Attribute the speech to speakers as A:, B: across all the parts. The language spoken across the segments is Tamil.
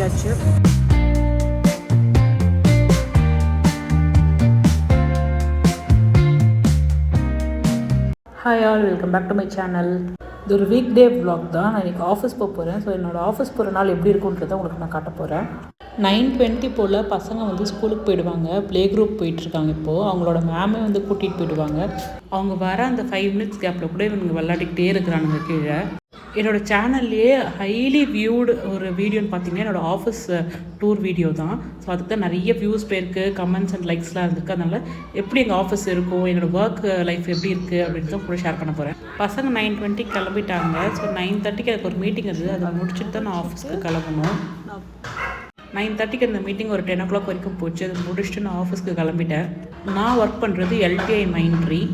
A: கிளம்பியாச்சு. Hi all, welcome back to my channel. இது ஒரு வீக் டே vlog தான். நான் இன்றைக்கி ஆஃபீஸ் போக போகிறேன். ஸோ என்னோடய ஆஃபீஸ் போகிற நாள் எப்படி இருக்குன்றதை உங்களுக்கு நான் காட்ட போகிறேன். 9:20 போல் பசங்க வந்து ஸ்கூலுக்கு போயிடுவாங்க. ப்ளே குரூப் போயிட்டுருக்காங்க. இப்போது அவங்களோட மேமே வந்து கூட்டிகிட்டு போயிடுவாங்க. அவங்க வர அந்த 5 minutes கேப்பில் கூட இவங்க விளையாடிக்கிட்டே இருக்கிறானுங்க கீழே. என்னோடய சேனல்லையே ஹைலி வியூடு ஒரு வீடியோன்னு பார்த்தீங்கன்னா என்னோடய ஆஃபீஸ் டூர் வீடியோ தான். ஸோ அதுக்கு தான் நிறைய வியூஸ் போயிருக்கு, கமெண்ட்ஸ் அண்ட் லைக்ஸ்லாம் இருந்துருக்கு. அதனால் எப்படி எங்கள் ஆஃபீஸ் இருக்கும், என்னோடய ஒர்க் லைஃப் எப்படி இருக்குது அப்படின்னு தான் கூட ஷேர் பண்ண போகிறேன். பசங்க 9:20 கிளம்பிட்டாங்க. ஸோ 9:30 எனக்கு ஒரு மீட்டிங் இருக்குது. அதை முடிச்சுட்டு தான் நான் ஆஃபீஸ்க்கு கிளம்பணும். 9:30 அந்த மீட்டிங் ஒரு 10 o'clock வரைக்கும் போச்சு. அதை முடிச்சுட்டு நான் ஆஃபீஸ்க்கு கிளம்பிட்டேன். நான் ஒர்க் பண்ணுறது LTI Mindtree.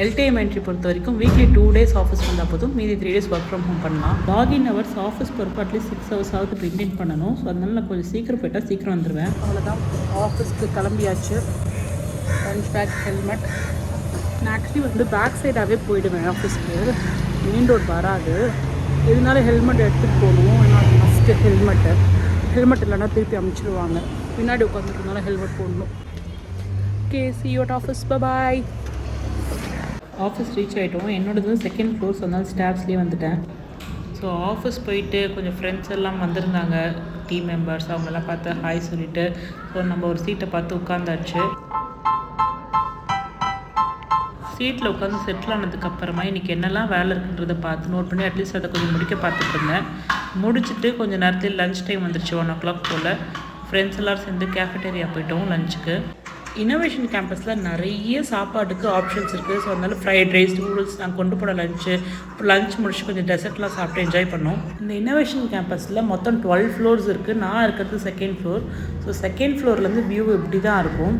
A: LTI Mindtree பொறுத்த வரைக்கும் வீக்லி 2 days ஆஃபீஸ் வந்தால் போதும், மீதி 3 days ஒர்க் ஃப்ரம் ஹோம் பண்ணலாம். லாகின் ஹவர்ஸ் ஆஃபீஸ் பொறுப்பு அட்லீஸ்ட் 6 hours மெயின்டைன் பண்ணணும். ஸோ அதனால நான் கொஞ்சம் சீக்கிரம் போயிட்டால் சீக்கிரம் வந்துடுவேன். அவ்வளோதான், ஆஃபீஸ்க்கு கிளம்பியாச்சு. Lunch bag, helmet. நான் ஆக்சுவலி வந்து பேக் சைடாகவே போயிடுவேன் ஆஃபீஸ்க்கு. மெயின் ரோட் வராது. இதனால ஹெல்மெட் எடுத்துகிட்டு போகணும். ஏன்னா ஃபஸ்ட்டு ஹெல்மெட் இல்லைன்னா திருப்பி அமுச்சிடுவாங்க. பின்னாடி உட்காந்துருக்கனால ஹெல்மெட் போடணும். Okay, see you at office. bye. Office reach ஆகிட்டோம். என்னோடது 2nd floor, ஸோ அதனால ஸ்டாஃப்ஸ்லேயே வந்துட்டேன். ஸோ ஆஃபீஸ் போயிட்டு கொஞ்சம் ஃப்ரெண்ட்ஸ் எல்லாம் வந்திருந்தாங்க, டீம் மெம்பர்ஸ். அவங்கெல்லாம் பார்த்து ஹாய் சொல்லிவிட்டு ஸோ நம்ம ஒரு சீட்டை பார்த்து உட்காந்தாச்சு. சீட்டில் உட்காந்து செட்டில் ஆனதுக்கப்புறமா இன்றைக்கி என்னெல்லாம் வேலை இருக்குன்றதை பார்த்து நோட் பண்ணி அட்லீஸ்ட் அதை கொஞ்சம் முடிக்க பார்த்துட்டு இருந்தேன். முடிச்சுட்டு கொஞ்சம் நேரத்தில் லஞ்ச் டைம் வந்துருச்சு. 1 o'clock போல் ஃப்ரெண்ட்ஸ் எல்லோரும் சேர்ந்து கேஃபட்டேரியா போயிட்டோம் லஞ்சுக்கு. இன்னோவேஷன் கேம்பஸில் நிறைய சாப்பாட்டுக்கு ஆப்ஷன்ஸ் இருக்குது. ஸோ அதனால ஃப்ரைட் ரைஸ், நூடுல்ஸ் நாங்கள் கொண்டு போட லஞ்ச் முடிச்சு கொஞ்சம் டெசர்ட்லாம் சாப்பிட்டு என்ஜாய் பண்ணோம். இந்த இன்னோவேஷன் கேம்பஸில் மொத்தம் 12 floors இருக்குது. நான் இருக்கிறது 2nd floor. So 2nd floorலேருந்து view இப்படி தான் இருக்கும்.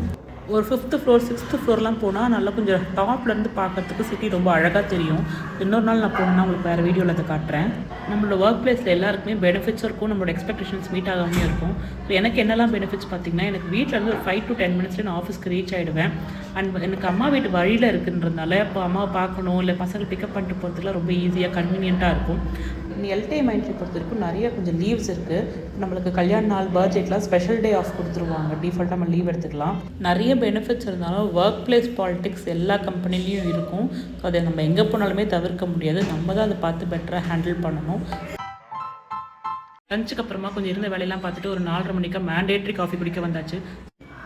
A: ஒரு 5th floor 6th floorலாம் போனால் நல்லா கொஞ்சம் டாப்லேருந்து பார்க்குறதுக்கு சிட்டி ரொம்ப அழகாக தெரியும். இன்னொரு நாள் நான் போகணுன்னா உங்களுக்கு வேறு வீடியோவில் அதை காட்டுறேன். நம்மளோட ஒர்க் பிளேஸில் எல்லாருக்குமே பெனிஃபிட்ஸும் இருக்கும், நம்மளோட எக்ஸ்பெக்டேஷன்ஸ் மீட் ஆகாமே இருக்கும். ஸோ எனக்கு என்னெல்லாம் பெனிஃபிட்ஸ் பார்த்திங்கன்னா, எனக்கு வீட்டிலேருந்து ஒரு 5 to 10 minutes நான் ஆஃபீஸ்க்கு ரீச் ஆகிடுவேன். அண்ட் எனக்கு அம்மா வீட்டு வழியில் இருக்குன்றதுனால இப்போ அம்மாவை பார்க்கணும் இல்லை பசங்களை பிக்கப் பண்ணிட்டு போகிறதுக்குலாம் ரொம்ப ஈஸியாக கன்வீனியண்ட்டாக இருக்கும். LTI Mindtree பொறுத்த வரைக்கும் நிறைய கொஞ்சம் லீவ்ஸ் இருக்குது. நம்மளுக்கு கல்யாண நாள், பர்த்டேக்கெலாம் ஸ்பெஷல் டே ஆஃப் கொடுத்துருவாங்க. டிஃபால்ட்டாக நம்ம லீவ் எடுத்துக்கலாம். நிறைய பெனிஃபிட்ஸ் இருந்தாலும் ஒர்க் பிளேஸ் பாலிடிக்ஸ் எல்லா கம்பெனிலையும் இருக்கும். ஸோ அதை நம்ம எங்கே போனாலுமே தவிர்க்க முடியாது. நம்ம தான் அதை பார்த்து பெட்டராக ஹேண்டில் பண்ணணும். லஞ்சுக்கு அப்புறமா கொஞ்சம் இருந்த வேலையெல்லாம் பார்த்துட்டு ஒரு 4:30 மணிக்கு மேண்டேட்ரி காஃபி குடிக்க வந்தாச்சு.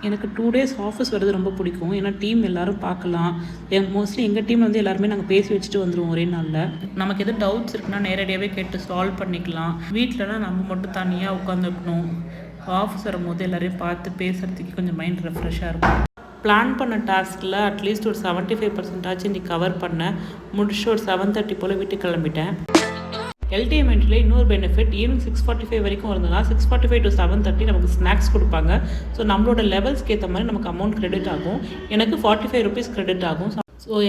A: எனக்கு 2 days ஆஃபீஸ் வருது ரொம்ப பிடிக்கும். ஏன்னா டீம் எல்லோரும் பார்க்கலாம். மோஸ்ட்லி எங்கள் டீமில் வந்து எல்லாருமே நாங்கள் பேசி வச்சுட்டு வந்துடுவோம் ஒரே நாளில். நமக்கு எதுவும் டவுட்ஸ் இருக்குன்னா நேரடியாகவே கேட்டு சால்வ் பண்ணிக்கலாம். வீட்டிலனா நம்ம மட்டும் தனியாக உட்காந்துக்கணும். ஆஃபீஸ் வரும்போது எல்லோரையும் பார்த்து பேசுகிறதுக்கு கொஞ்சம் மைண்ட் ரெஃப்ரெஷ்ஷாக இருக்கும். பிளான் பண்ண டாஸ்கில் அட்லீஸ்ட் ஒரு 75% இன்றைக்கி கவர் பண்ணேன். முடிச்சு ஒரு 7:30 போல் வீட்டுக்கு கிளம்பிட்டேன். LTI Mindtree இன்னொரு பெனிஃபிட், ஈவினிங் 6:45 வரைக்கும் இருந்ததுன்னா 6:45 to 7:30 நமக்கு ஸ்நாக்ஸ் கொடுப்பாங்க. ஸோ நம்மளோட லெவல்ஸ்க்கு ஏற்ற மாதிரி நமக்கு அமௌண்ட் கிரெடிட் ஆகும். எனக்கு 45 rupees கிரெடிட் ஆகும். ஸோ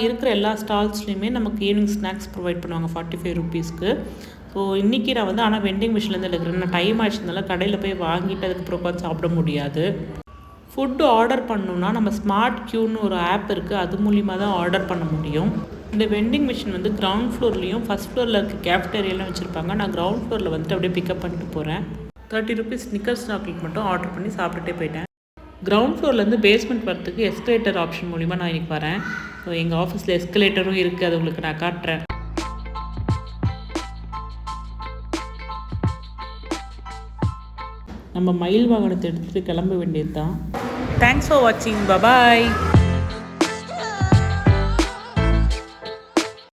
A: இருக்கிற எல்லா ஸ்டால்ஸ்லையுமே நமக்கு ஈவினிங் ஸ்நாக்ஸ் ப்ரொவைட் பண்ணுவாங்க 45 rupeesக்கு. ஸோ இன்றைக்கி நான் வந்து ஆனால் வெண்டிங் மிஷின்லேருந்து எடுக்கிறேன். நான் டைம் ஆயிடுச்சுனால கடையில் போய் வாங்கிட்டு அதுக்கப்புறம் உட்காந்து சாப்பிட முடியாது. ஃபுட்டு ஆர்டர் பண்ணணுன்னா நம்ம ஸ்மார்ட் க்யூன்னு ஒரு ஆப் இருக்குது, அது மூலிமா தான் ஆர்டர் பண்ண முடியும். இந்த வெண்டிங் மிஷின் வந்து கிரவுண்ட் ஃப்ளோர்லேயும் ஃபஸ்ட் ஃப்ளோரில் இருக்க கேஃப்டேரியாலாம் வச்சுருப்பாங்க. நான் கிரவுண்ட் ஃப்ளோரில் வந்துட்டு அப்படியே பிக்கப் பண்ணிட்டு போகிறேன். 30 rupees ஸ்னிக்கர்ஸ் சாக்லேட் மட்டும் ஆர்டர் பண்ணி சாப்பிட்டுட்டே போயிட்டேன். கிரவுண்ட் ஃப்ளோர்லேருந்து பேஸ்மெண்ட் வரத்துக்கு எஸ்கலேட்டர் ஆப்ஷன் மூலிமா நான் இன்றைக்கி வரேன். ஸோ எங்கள் ஆஃபீஸில் எஸ்கலேட்டரும் இருக்குது, அது உங்களுக்கு நான் காட்டுறேன். நம்ம மயில் வாகனத்தை எடுத்துகிட்டு கிளம்ப வேண்டியது தான். தேங்க்ஸ் ஃபார் வாட்சிங். பாய்.